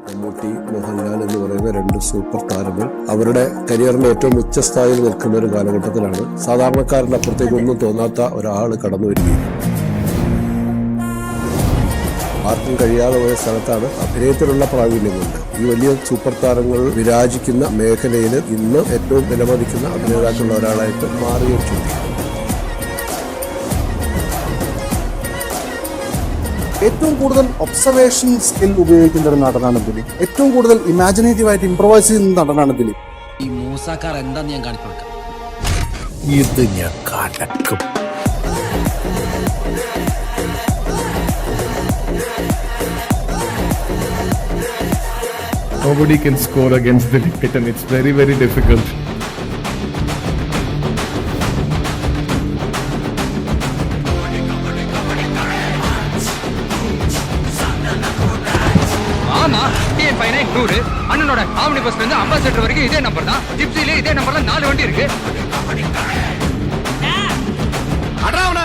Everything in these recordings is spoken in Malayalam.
മമ്മൂട്ടി, മോഹൻലാൽ എന്ന് പറയുന്ന രണ്ട് സൂപ്പർ താരങ്ങൾ അവരുടെ കരിയറിന്റെ ഏറ്റവും ഉച്ചസ്ഥായിയിൽ നിൽക്കുന്ന ഒരു കാലഘട്ടത്തിലാണ് സാധാരണക്കാരന്റെ അപ്പുറത്തേക്ക് ഒന്നും തോന്നാത്ത ഒരാൾ കടന്നു വരികയും ആർക്കും കഴിയാതെ പോയ സ്ഥലത്താണ് അഭിനയത്തിലുള്ള പ്രാവീണ്യമുണ്ട്. ഈ വലിയ സൂപ്പർ താരങ്ങൾ വിരാജിക്കുന്ന മേഖലയിൽ ഇന്ന് ഏറ്റവും വിലമതിക്കുന്ന അഭിനേതാക്കളുള്ള ഒരാളായിട്ട് മാറിയ ചിന്തി. ഏറ്റവും കൂടുതൽ ഒബ്സർവേഷൻ സ്കിൽ ഉപയോഗിക്കുന്ന ഒരു നടനാണ് ദിലീപ്. ഏറ്റവും കൂടുതൽ ഇമാജിനേറ്റീവായിട്ട് ഇംപ്രവൈസ് ചെയ്യുന്ന നടനാണ് ദിലീപ്. ഈ മൂസാക്കാർ എന്താന്ന് ഞാൻ കാണിച്ചു കൊടുക്കാം. ഇത് ഞാൻ കടക്കും. Nobody can score against Dilip Pitan. It's very, very difficult. ஆமா, டிஎன் பையனே 100. அண்ணனோட ஆம்னி பஸ்ல இருந்து அம்பாசடர் வரைக்கும் இதே நம்பர் தான். ஜிப்சில இதே நம்பர்ல 4 வண்டி இருக்கு. அடராவன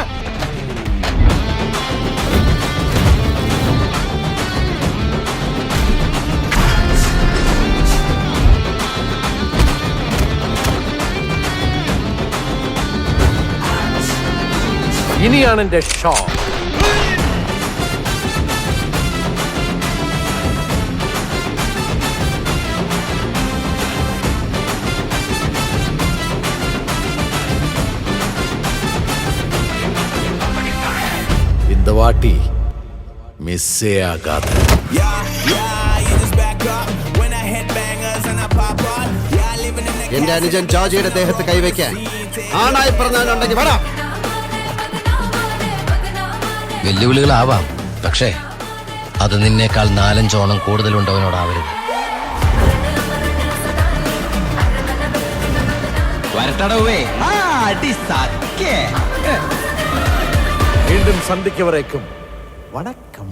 ഇനിയാണ് എന്റെ ഷോ. இந்த வாட்டி மிஸ்ஸே ஆகாது. എന്റെ അനുജൻ ജോർജിയുടെ ദേഹത്ത് കൈവയ്ക്കാൻ ആണായി പറഞ്ഞാലുണ്ടെങ്കിൽ വരാ. വെല്ലുവിളികളാവാം, പക്ഷേ അത് നിന്നേക്കാൾ 4-5 ഓണം കൂടുതലുണ്ടവനോടാവരുത്. വീണ്ടും സന്ധിക്ക് വരേക്കും വണക്കം.